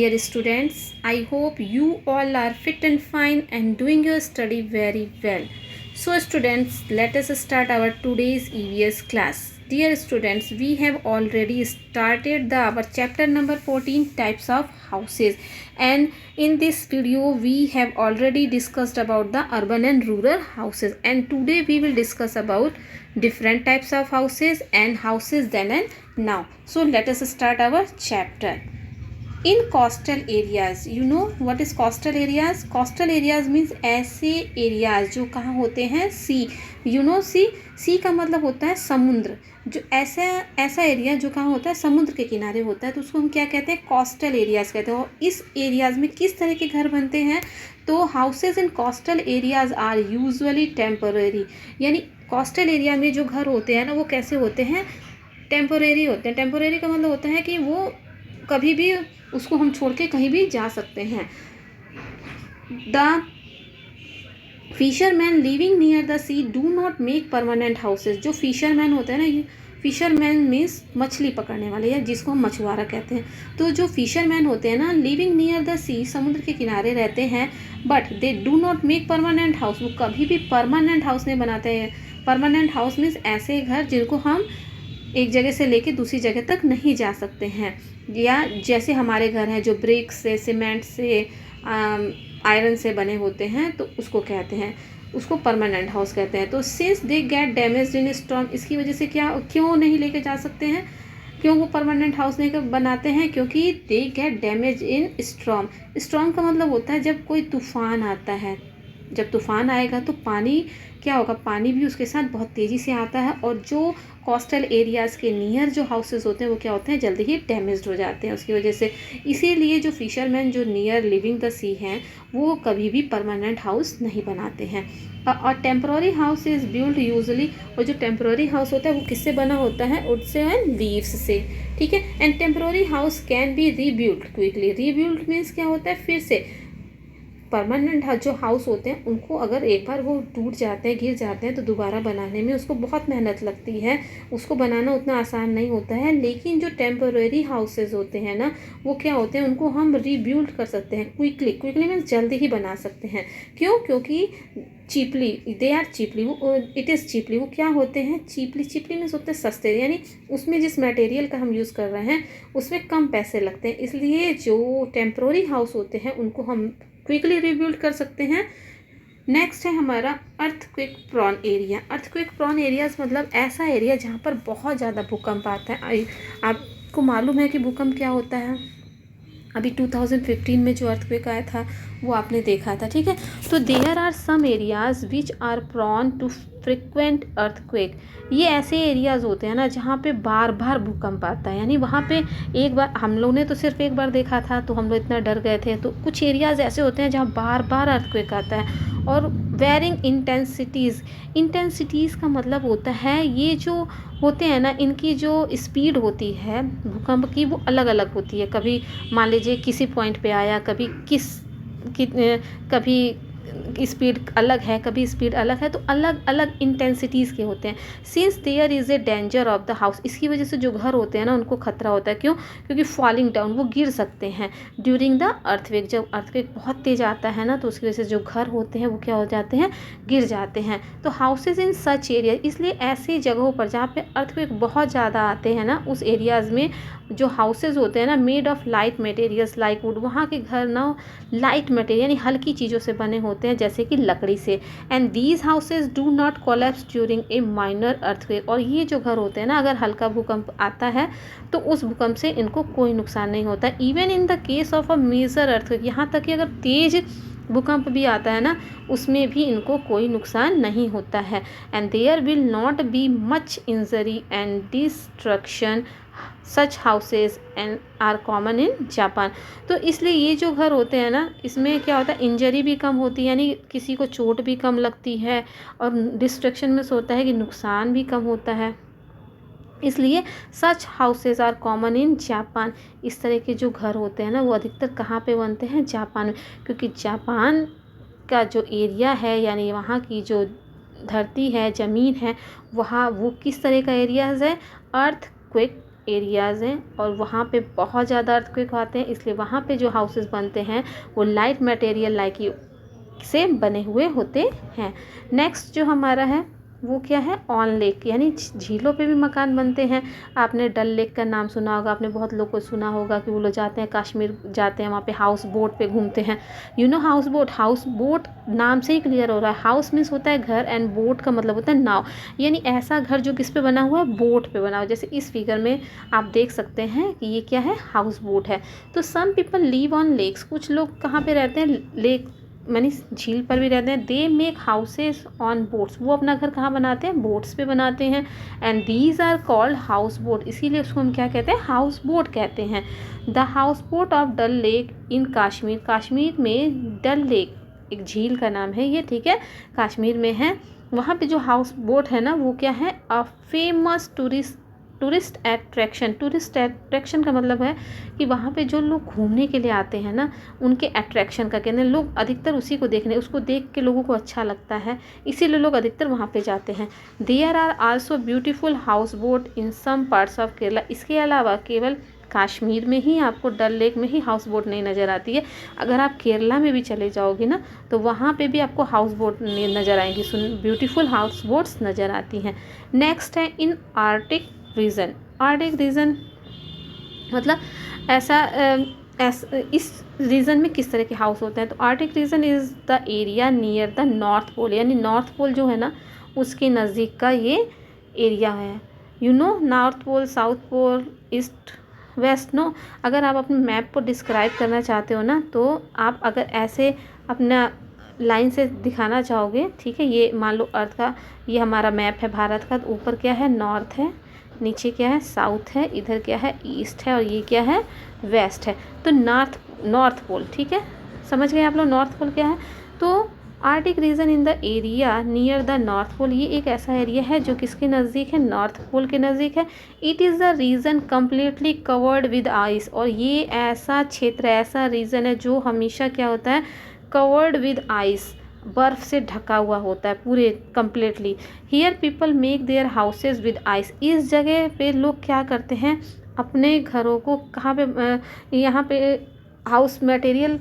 Dear students, I hope you all are fit and fine and doing your study very well. So students, let us start our today's EVS class. Dear students, we have already started our chapter number 14, types of houses, and in this video we have already discussed about the urban and rural houses, and today we will discuss about different types of houses and houses then and now. So let us start our chapter. In coastal areas, you know what is coastal areas? Coastal areas means ऐसे areas जो कहाँ होते हैं, sea, you know sea का मतलब होता है समुद्र। जो ऐसा एरिया जो कहाँ होता है, समुद्र के किनारे होता है, तो उसको हम क्या कहते हैं, कोस्टल एरियाज कहते हैं। और इस एरियाज में किस तरह के घर बनते हैं, तो houses in coastal areas are usually temporary, यानी कोस्टल एरिया में जो घर होते हैं ना, वो कैसे होते हैं, टेम्पररी होते हैं। टेम्पररी का मतलब होता है कि वो कभी भी उसको हम छोड़ के कहीं भी जा सकते हैं। The fisherman living near the sea do not make permanent houses. जो फिशरमैन होते हैं ना, ये फिशरमैन मीन्स मछली पकड़ने वाले, या जिसको हम मछुआरा कहते हैं। तो जो फिशरमैन होते हैं ना, लिविंग नियर द सी, समुद्र के किनारे रहते हैं, but they do not make permanent house. वो कभी भी परमानेंट हाउस नहीं बनाते हैं। परमानेंट हाउस मीन्स ऐसे घर जिनको हम एक जगह से लेके दूसरी जगह तक नहीं जा सकते हैं, या जैसे हमारे घर हैं जो ब्रिक्स से, सीमेंट से, आयरन से बने होते हैं, तो उसको कहते हैं, उसको परमानेंट हाउस कहते हैं। तो since they get damage in storm, इसकी वजह से क्यों नहीं लेके जा सकते हैं, क्यों वो परमानेंट हाउस नहीं बनाते हैं, क्योंकि they get damage in storm. Storm का मतलब होता है जब कोई तूफान आता है। जब तूफान आएगा तो पानी क्या होगा, पानी भी उसके साथ बहुत तेज़ी से आता है, और जो कोस्टल एरियाज़ के नियर जो हाउसेस होते हैं वो क्या होते हैं, जल्दी ही डैमेज्ड हो जाते हैं उसकी वजह से। इसीलिए जो फिशरमैन जो नियर लिविंग द सी हैं, वो कभी भी परमानेंट हाउस नहीं बनाते हैं। और temporary house is build usually, और जो टेम्प्रोरी हाउस होता है वो किससे बना होता है, वुड से एंड लीव्स से, ठीक है। And temporary house can be rebuild quickly. Rebuild means क्या होता है, फिर से। परमानेंट जो हाउस होते हैं उनको अगर एक बार वो टूट जाते हैं, गिर जाते हैं, तो दोबारा बनाने में उसको बहुत मेहनत लगती है, उसको बनाना उतना आसान नहीं होता है। लेकिन जो टेम्परेरी हाउसेज होते हैं ना, वो क्या होते हैं, उनको हम रीबिल्ड कर सकते हैं क्विकली। क्विकली मीन्स जल्दी ही बना सकते हैं। क्यों? क्योंकि चीपली, दे आर चीपली, वो इट इज़ चीपली, वो क्या होते हैं, चीपली मीन्स होते हैं सस्ते, यानी उसमें जिस मटेरियल का हम यूज़ कर रहे हैं उसमें कम पैसे लगते हैं। इसलिए जो टेम्परेरी हाउस होते हैं उनको हम क्विकली रिबिल्ड कर सकते हैं। नेक्स्ट है हमारा earthquake prone area. Earthquake prone areas मतलब ऐसा एरिया जहाँ पर बहुत ज़्यादा भूकंप आता है। आपको मालूम है कि भूकंप क्या होता है? अभी 2015 में जो अर्थक्वेक आया था वो आपने देखा था, ठीक है। तो there are some areas which are prone to frequent earthquake. ये ऐसे एरियाज़ होते हैं ना जहाँ पे बार बार भूकंप आता है, यानी वहाँ पे एक बार, हम लोग ने तो सिर्फ एक बार देखा था तो हम लोग इतना डर गए थे। तो कुछ एरियाज़ ऐसे होते हैं जहाँ बार बार अर्थक्वेक आता है। और वेरिंग इंटेंसिटीज़ का मतलब होता है, ये जो होते हैं ना, इनकी जो स्पीड होती है भूकंप की, वो अलग अलग होती है। कभी मान लीजिए किसी पॉइंट पे आया, कभी स्पीड अलग है, कभी स्पीड अलग है, तो अलग अलग इंटेंसिटीज़ के होते हैं। Since there is a danger of the house, इसकी वजह से जो घर होते हैं ना उनको खतरा होता है। क्यों? क्योंकि फॉलिंग डाउन, वो गिर सकते हैं ड्यूरिंग द अर्थक्वेक। जब अर्थक्वेक बहुत तेज आता है ना, तो उसकी वजह से जो घर होते हैं वो क्या हो जाते हैं, गिर जाते हैं। तो हाउसेज इन सच एरिया, इसलिए ऐसी जगहों पर जहाँ पे अर्थक्वेक बहुत ज़्यादा आते हैं ना, उस एरियाज़ में जो हाउसेज होते हैं ना, made of light materials like would, वहाँ के घर ना लाइट मटेरियल यानी हल्की चीज़ों से बने होते हैं, जैसे कि लकड़ी से। And these houses do not collapse during a minor earthquake, और ये जो घर होते हैं ना, अगर हल्का भूकंप आता है तो उस भूकंप से इनको कोई नुकसान नहीं होता। Even in the case of a major earthquake, यहाँ तक कि अगर तेज भूकंप भी आता है ना, उसमें भी इनको कोई नुकसान नहीं होता है। And there will not be much injury and destruction. Such houses and are common in Japan. तो इसलिए ये जो घर होते हैं ना, इसमें क्या होता है, इंजरी भी कम होती है, यानी किसी को चोट भी कम लगती है, और डिस्ट्रक्शन में से होता है कि नुकसान भी कम होता है। इसलिए such houses are common in Japan. इस तरह के जो घर होते हैं ना, वो अधिकतर कहाँ पे बनते हैं, जापान में। क्योंकि जापान का जो एरिया है, यानी वहाँ की जो धरती है, ज़मीन है, वहाँ वो किस तरह का एरियाज़ है, अर्थक्वेक एरियाज़ हैं और वहाँ पे बहुत ज़्यादा अर्थक्वेक आते हैं, इसलिए वहाँ पे जो हाउसेस बनते हैं वो लाइट मटेरियल लाइक से बने हुए होते हैं। नेक्स्ट जो हमारा है वो क्या है, ऑन लेक, यानी झीलों पे भी मकान बनते हैं। आपने डल लेक का नाम सुना होगा, आपने बहुत लोग को सुना होगा कि वो लोग जाते हैं कश्मीर, जाते हैं वहाँ पे हाउस बोट पे घूमते हैं। हाउस बोट नाम से ही क्लियर हो रहा है। हाउस मीन्स होता है घर एंड बोट का मतलब होता है नाव, यानी ऐसा घर जो किस पे बना हुआ है, बोट पे बना हुआ। जैसे इस फिगर में आप देख सकते हैं कि ये क्या है, हाउस बोट है। तो some people live on lakes, कुछ लोग कहाँ पे रहते हैं, लेक यानी झील पर भी रहते हैं। They make houses on boats, वो अपना घर कहाँ बनाते हैं, बोट्स पे बनाते हैं। And these are called house boat, इसीलिए उसको हम क्या कहते हैं, हाउस बोट कहते हैं। The house boat of Dal lake in Kashmir, Kashmir में डल लेक एक झील का नाम है ये, ठीक है, कश्मीर में है। वहाँ पे जो हाउस बोट है ना वो क्या है, अ फेमस टूरिस्ट अट्रैक्शन का मतलब है कि वहाँ पे जो लोग घूमने के लिए आते हैं ना, उनके अट्रैक्शन का कहते हैं, लोग अधिकतर उसी को देखने, उसको देख के लोगों को अच्छा लगता है, इसीलिए लोग अधिकतर वहाँ पे जाते हैं। There are also beautiful house boat in some parts of Kerala, इसके अलावा केवल कश्मीर में ही आपको डल लेक में ही हाउस बोट नहीं नज़र आती है, अगर आप केरला में भी चले जाओगे ना तो वहाँ पे भी आपको हाउस बोट नज़र आएंगी, ब्यूटीफुल हाउस बोट्स नज़र आती हैं। नेक्स्ट है इन आर्टिक रीजन, आर्टिक रीजन मतलब इस रीजन में किस तरह के हाउस होते हैं, तो arctic region is the area near the north pole, यानी नॉर्थ पोल जो है ना उसके नज़दीक का ये एरिया है। North pole, south pole, east west, no, अगर आप अपने मैप को डिस्क्राइब करना चाहते हो ना तो आप अगर ऐसे अपना लाइन से दिखाना चाहोगे, ठीक है, ये मान लो अर्थ का, ये हमारा मैप है भारत का, तो ऊपर क्या है, नॉर्थ है, नीचे क्या है, साउथ है, इधर क्या है, ईस्ट है, और ये क्या है, वेस्ट है। तो नॉर्थ पोल, ठीक है, समझ गए आप लोग नॉर्थ पोल क्या है। तो arctic region in the area near the north pole, ये एक ऐसा एरिया है जो किसके नज़दीक है, नॉर्थ पोल के नज़दीक है। It is the region completely covered with ice, और ये ऐसा क्षेत्र, ऐसा रीजन है जो हमेशा क्या होता है, कवर्ड विद आइस, बर्फ़ से ढका हुआ होता है पूरे completely. Here people make their houses with ice, इस जगह पे लोग क्या करते हैं, अपने घरों को कहाँ पे, यहाँ पे हाउस मटेरियल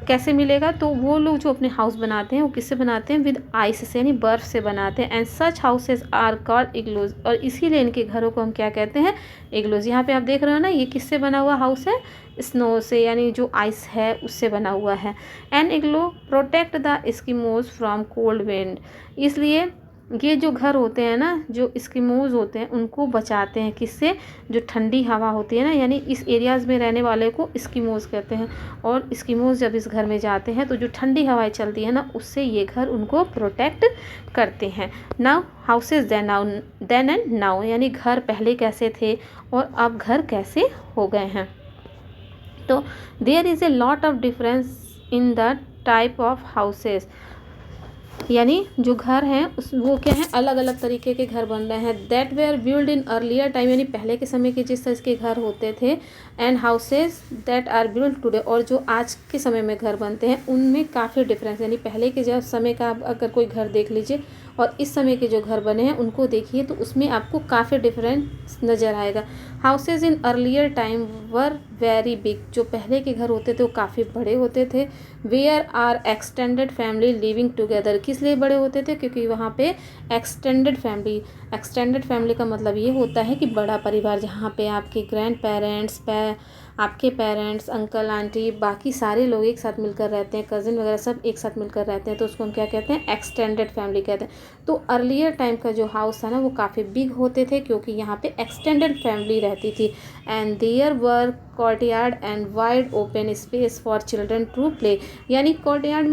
कैसे मिलेगा, तो वो लोग जो अपने हाउस बनाते हैं वो किससे बनाते हैं, विद आइस से, यानी बर्फ़ से बनाते हैं। And such houses are called igloos, और इसीलिए इनके घरों को हम क्या कहते हैं, इग्लोज। यहाँ पे आप देख रहे हो ना, ये किससे बना हुआ हाउस है, स्नो से, यानी जो आइस है उससे बना हुआ है। An igloo protect the eskimos from cold wind, इसलिए ये जो घर होते हैं ना, जो एस्किमोज होते हैं उनको बचाते हैं किससे, जो ठंडी हवा होती है ना, यानी इस एरियाज़ में रहने वाले को एस्किमोज कहते हैं। और एस्किमोज जब इस घर में जाते हैं तो जो ठंडी हवाएं चलती है ना, उससे ये घर उनको प्रोटेक्ट करते हैं। Now houses then and now, यानी घर पहले कैसे थे और अब घर कैसे हो गए हैं। तो there is a lot of difference in the type of houses, यानी जो घर हैं उस वो क्या है, अलग अलग तरीके के घर बन रहे हैं। That were build in earlier time, यानी पहले के समय के जिस तरह के घर होते थे, and houses that are build today, और जो आज के समय में घर बनते हैं उनमें काफ़ी डिफरेंस, यानी पहले के जब समय का अगर कोई घर देख लीजिए और इस समय के जो घर बने हैं उनको देखिए तो उसमें आपको काफ़ी डिफरेंस नज़र आएगा। Houses in earlier time were very big, जो पहले के घर होते थे वो काफ़ी बड़े होते थे। Where are extended family living together, किस लिए बड़े होते थे, क्योंकि वहाँ पे एक्सटेंडेड फैमिली का मतलब ये होता है कि बड़ा परिवार, जहाँ पे आपके ग्रैंड पेरेंट्स, आपके पेरेंट्स, अंकल आंटी, बाकी सारे लोग एक साथ मिलकर रहते हैं, कज़िन वगैरह सब एक साथ मिलकर रहते हैं, तो उसको हम क्या कहते हैं, एक्सटेंडेड फैमिली कहते हैं। तो अर्लियर टाइम का जो हाउस था ना वो काफ़ी बिग होते थे, क्योंकि यहाँ पे एक्सटेंडेड फैमिली रहती थी। And there were courtyard and wide open space for children to play, यानी कोर्टयार्ड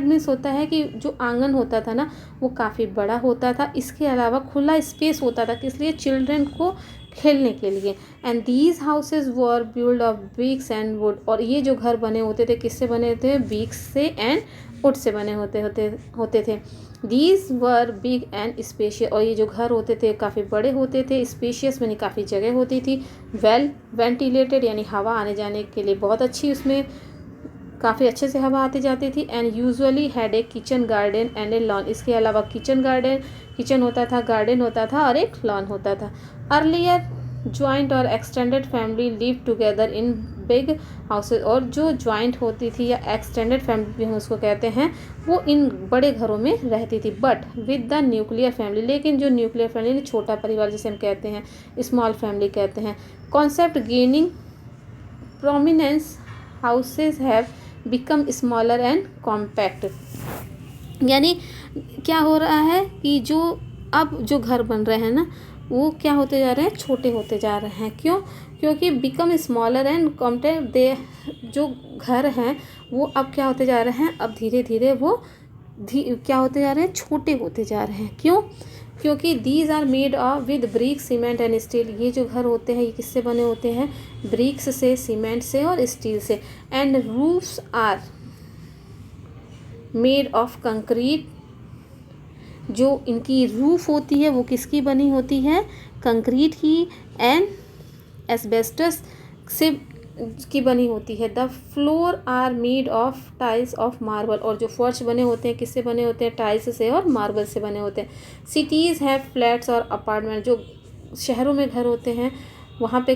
मीन्स होता है कि जो आंगन होता था ना वो काफ़ी बड़ा होता था, इसके अलावा खुला स्पेस होता था, किस लिए, चिल्ड्रन को खेलने के लिए। And these houses were build of BRICS and would, और ये जो घर बने होते थे किससे बने थे, ब्रिक्स से एंड वुड से बने होते थे। These were big and spacious, और ये जो घर होते थे काफ़ी बड़े होते थे, स्पेशियस यानी काफ़ी जगह होती थी, वेल वेंटिलेटेड यानी हवा आने जाने के लिए बहुत अच्छी, उसमें काफ़ी अच्छे से हवा आती जाती थी। And usually had a kitchen garden and A lawn, इसके अलावा किचन होता था, गार्डन होता था और एक लॉन होता था। अर्लियर ज्वाइंट और extended family live together in big houses, और जो ज्वाइंट होती थी या एक्सटेंडेड फैमिली भी हम उसको कहते हैं, वो इन बड़े घरों में रहती थी, but with the nuclear family, लेकिन जो न्यूक्लियर फैमिली छोटा परिवार जिसे हम कहते हैं, स्मॉल फैमिली कहते हैं, concept gaining prominence, houses have become smaller and compact. यानी क्या हो रहा है कि जो अब जो घर बन रहे हैं ना, वो क्या होते जा रहे हैं, छोटे होते जा रहे हैं। क्यों? क्योंकि बिकम स्मॉलर एंड कॉम्पैक्ट, दे जो घर हैं वो अब क्या होते जा रहे हैं, अब धीरे धीरे वो क्या होते जा रहे हैं, छोटे होते जा रहे हैं। क्यों? क्योंकि these are made of with brick, cement and steel. ये जो घर होते हैं ये किससे बने होते हैं, ब्रिक्स से, सीमेंट से और स्टील से। And roofs are made of concrete, जो इनकी रूफ होती है वो किसकी बनी होती है, कंक्रीट की, एंड एस्बेस्टस से की बनी होती है। The floor are made of tiles of marble, और जो फर्श बने होते हैं किससे बने होते हैं, टाइल्स से और मार्बल से बने होते हैं। सिटीज़ हैव फ्लैट्स और अपार्टमेंट, जो शहरों में घर होते हैं वहाँ पे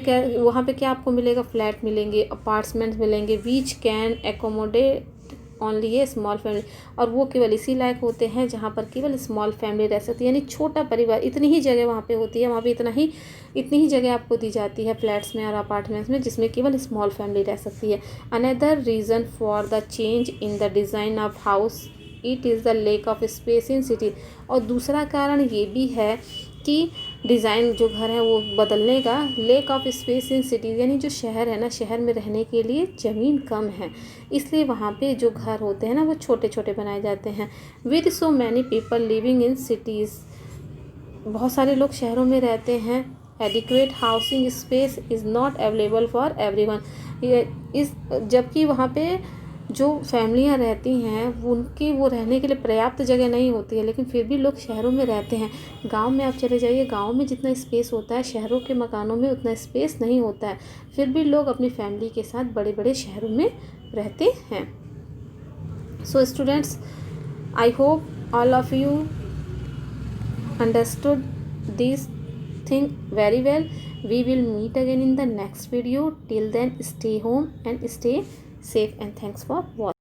क्या आपको मिलेगा, फ्लैट मिलेंगे, अपार्टमेंट्स मिलेंगे, which can accommodate only A small family, और वो केवल इसी लायक होते हैं जहाँ पर केवल स्मॉल फैमिली रह सकती है। यानी छोटा परिवार, इतनी ही जगह वहाँ पे होती है, वहाँ पे इतनी ही जगह आपको दी जाती है फ्लैट्स में और अपार्टमेंट्स में, जिसमें केवल स्मॉल फैमिली रह सकती है। Another reason for the change in the design of house, it is the lake of space in city. और दूसरा कारण ये भी है कि डिज़ाइन जो घर है वो बदलने का, lake of space in city, यानी जो शहर है ना, शहर में रहने के लिए ज़मीन कम है, इसलिए वहाँ पे जो घर होते हैं ना वो छोटे छोटे बनाए जाते हैं। With so many people living in cities, बहुत सारे लोग शहरों में रहते हैं। Adequate housing space is not available for everyone, जबकि वहाँ पे जो फैमिलियाँ रहती हैं उनकी वो रहने के लिए पर्याप्त जगह नहीं होती है, लेकिन फिर भी लोग शहरों में रहते हैं। गांव में आप चले जाइए, गांव में जितना स्पेस होता है शहरों के मकानों में उतना स्पेस नहीं होता है, फिर भी लोग अपनी फैमिली के साथ बड़े बड़े शहरों में रहते हैं। So students, I hope all of you understood this thing very well. We will meet again in the next video. Till then, stay home and stay safe, and thanks for watching.